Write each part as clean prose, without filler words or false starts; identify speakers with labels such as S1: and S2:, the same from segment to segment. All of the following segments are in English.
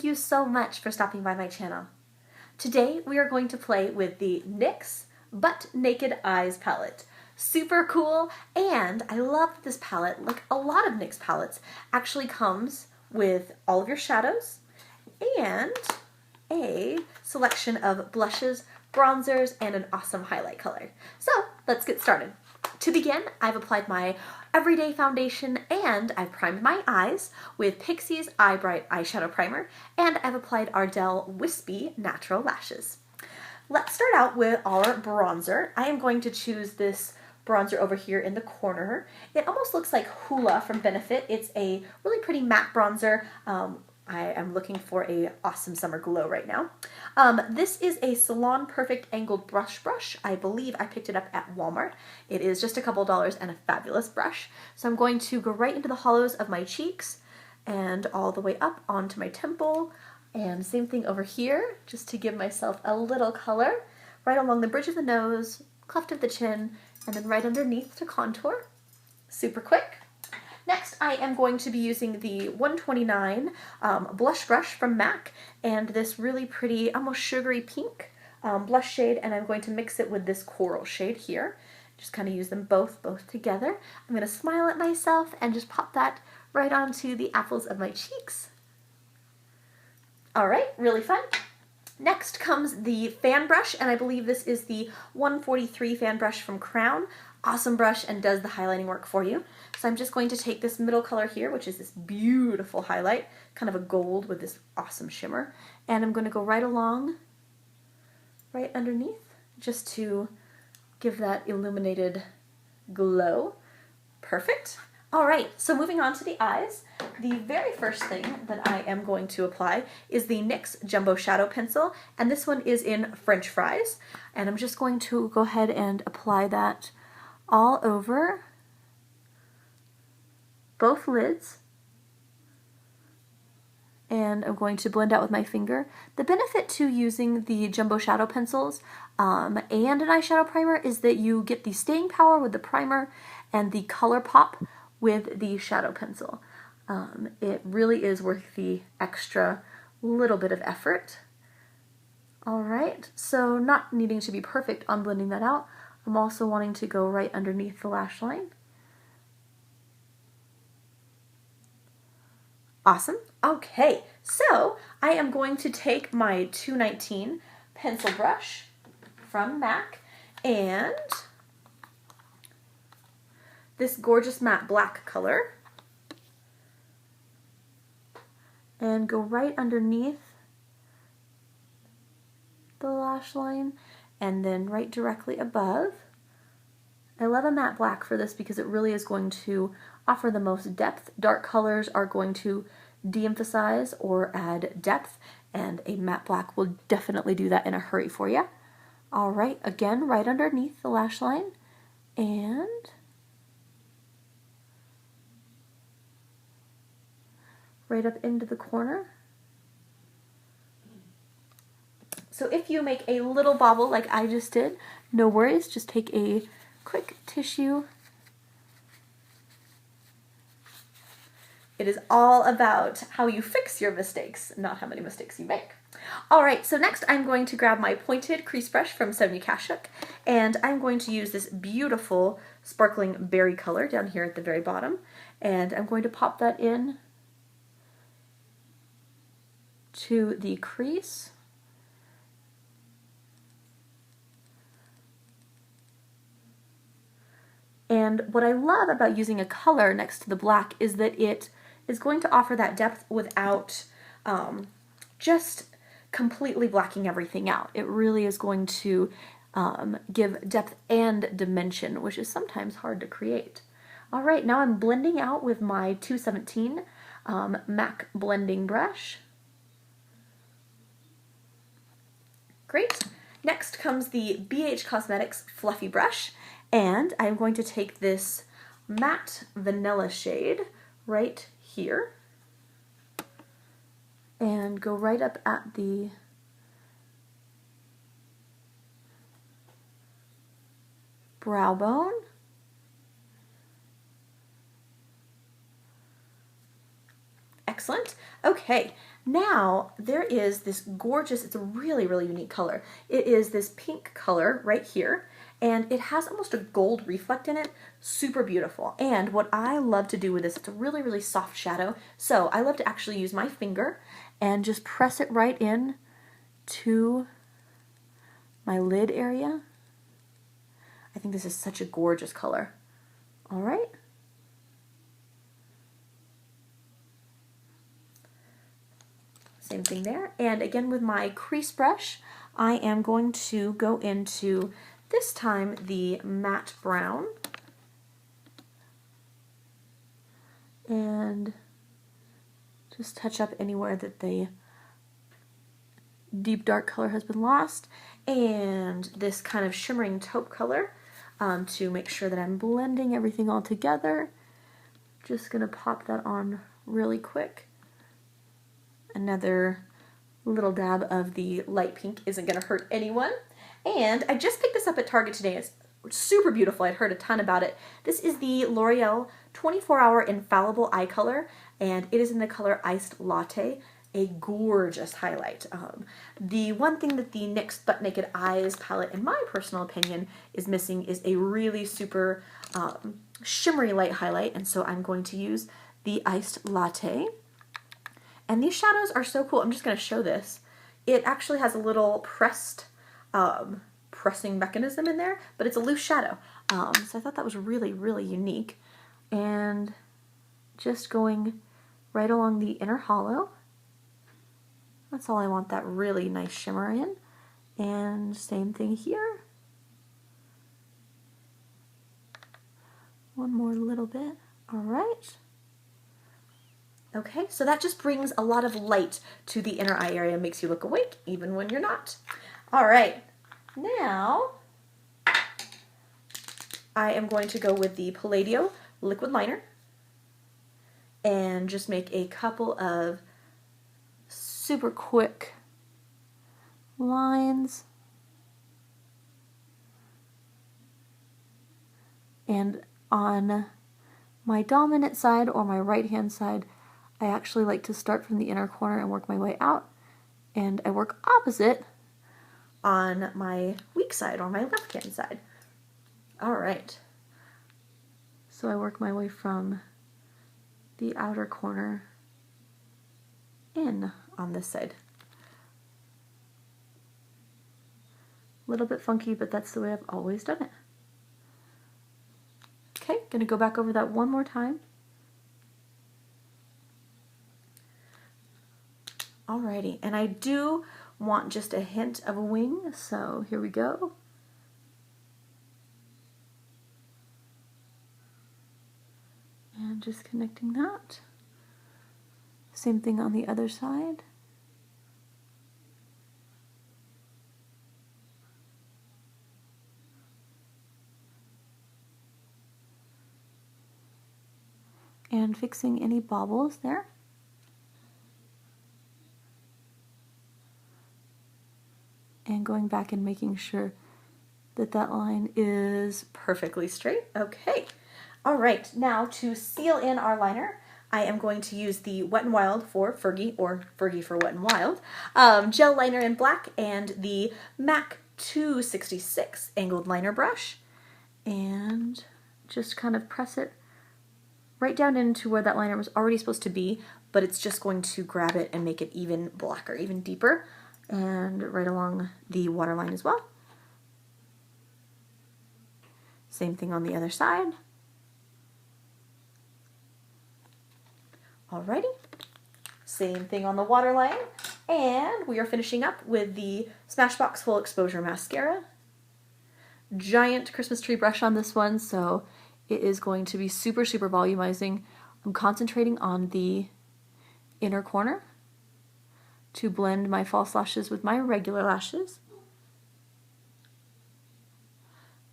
S1: thank you so much for stopping by my channel. Today we are going to play with the NYX Butt Naked Eyes palette. Super cool, and I love this palette. Like a lot of NYX palettes actually comes with all of your shadows and a selection of blushes, bronzers, and an awesome highlight color. So let's get started. To begin, I've applied my everyday foundation and I've primed my eyes with Pixie's Eye Bright Eyeshadow Primer, and I've applied Ardell Wispy Natural Lashes. Let's start out with our bronzer. I am going to choose this bronzer over here in the corner. It almost looks like Hoola from Benefit. It's a really pretty matte bronzer. I am looking for a awesome summer glow right now. This is a Salon Perfect Angled Brush. I believe I picked it up at Walmart. It is just a couple dollars and a fabulous brush. So I'm going to go right into the hollows of my cheeks and all the way up onto my temple. And same thing over here, just to give myself a little color, right along the bridge of the nose, cleft of the chin, and then right underneath to contour. Super quick. Next, I am going to be using the 129 blush brush from MAC and this really pretty, almost sugary pink blush shade, and I'm going to mix it with this coral shade here. Just kind of use them both together. I'm going to smile at myself and just pop that right onto the apples of my cheeks. All right, really fun. Next comes the fan brush, and I believe this is the 143 fan brush from Crown. Awesome brush and does the highlighting work for you. So I'm just going to take this middle color here, which is this beautiful highlight, kind of a gold with this awesome shimmer, and I'm going to go right along, right underneath, just to give that illuminated glow. Perfect. All right, so moving on to the eyes, the very first thing that I am going to apply is the NYX Jumbo Shadow Pencil, and this one is in French Fries, and I'm just going to go ahead and apply that all over both lids, and I'm going to blend out with my finger. The benefit to using the Jumbo Shadow Pencils and an eyeshadow primer is that you get the staying power with the primer and the color pop with the shadow pencil. It really is worth the extra little bit of effort. All right, so not needing to be perfect on blending that out, I'm also wanting to go right underneath the lash line. Awesome. Okay, so I am going to take my 219 pencil brush from MAC and this gorgeous matte black color and go right underneath the lash line and then right directly above. I love a matte black for this because it really is going to offer the most depth. Dark colors are going to de-emphasize or add depth, and a matte black will definitely do that in a hurry for you. All right, again, right underneath the lash line and right up into the corner. So if you make a little bobble like I just did, no worries, just take a quick tissue. It is all about how you fix your mistakes, not how many mistakes you make. All right, so next I'm going to grab my pointed crease brush from Sonia Kashuk, and I'm going to use this beautiful sparkling berry color down here at the very bottom, and I'm going to pop that in to the crease. And what I love about using a color next to the black is that it is going to offer that depth without just completely blacking everything out. It really is going to give depth and dimension, which is sometimes hard to create. All right, now I'm blending out with my 217 MAC blending brush. Great. Next comes the BH Cosmetics Fluffy Brush, and I'm going to take this matte vanilla shade right here and go right up at the brow bone. Excellent. Okay, Now there is this gorgeous, it's a really, really unique color. It is this pink color right here, and it has almost a gold reflect in it. Super beautiful. And what I love to do with this, it's a really, really soft shadow. So I love to actually use my finger and just press it right in to my lid area. I think this is such a gorgeous color. All right. Same thing there. And again with my crease brush, I am going to go into, this time, the matte brown. And just touch up anywhere that the deep dark color has been lost. And this kind of shimmering taupe color to make sure that I'm blending everything all together. Just going to pop that on really quick. Another little dab of the light pink isn't going to hurt anyone. And I just picked this up at Target today. It's super beautiful. I'd heard a ton about it. This is the L'Oreal 24-Hour Infallible Eye Color, and it is in the color Iced Latte. A gorgeous highlight. The one thing that the NYX Butt Naked Eyes palette, in my personal opinion, is missing is a really super shimmery light highlight, and so I'm going to use the Iced Latte. And these shadows are so cool. I'm just going to show this. It actually has a little pressing mechanism in there, but it's a loose shadow. So I thought that was really, really unique. And just going right along the inner hollow. That's all I want that really nice shimmer in. And same thing here. One more little bit. All right. Okay, so that just brings a lot of light to the inner eye area, makes you look awake even when you're not. All right, now I am going to go with the Palladio liquid liner and just make a couple of super quick lines. And on my dominant side or my right hand side, I actually like to start from the inner corner and work my way out, and I work opposite on my weak side or my left hand side. All right, so I work my way from the outer corner in on this side. A little bit funky, but that's the way I've always done it. Okay, gonna go back over that one more time. Alrighty, and I do want just a hint of a wing, so here we go. And just connecting that. Same thing on the other side. And fixing any bobbles there. And going back and making sure that that line is perfectly straight. Okay. All right, now to seal in our liner, I am going to use the Wet n Wild for Fergie, or Fergie for Wet n Wild, gel liner in black, and the MAC 266 angled liner brush, and just kind of press it right down into where that liner was already supposed to be, but it's just going to grab it and make it even blacker, even deeper, and right along the waterline as well. Same thing on the other side. Alrighty, same thing on the waterline, and we are finishing up with the Smashbox Full Exposure Mascara. Giant Christmas tree brush on this one, so it is going to be super, super volumizing. I'm concentrating on the inner corner to blend my false lashes with my regular lashes.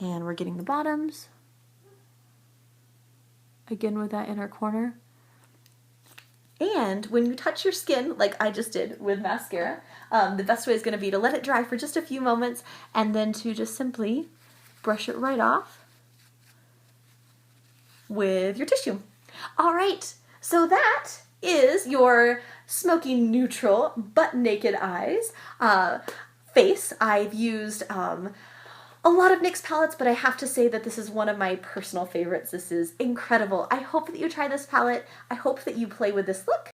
S1: And we're getting the bottoms. Again with that inner corner. And when you touch your skin, like I just did with mascara, the best way is going to be to let it dry for just a few moments and then to just simply brush it right off with your tissue. All right, so that is your smoky neutral but naked eyes. Face, I've used a lot of NYX palettes, but I have to say that this is one of my personal favorites. This is incredible. I hope that you try this palette. I hope that you play with this look.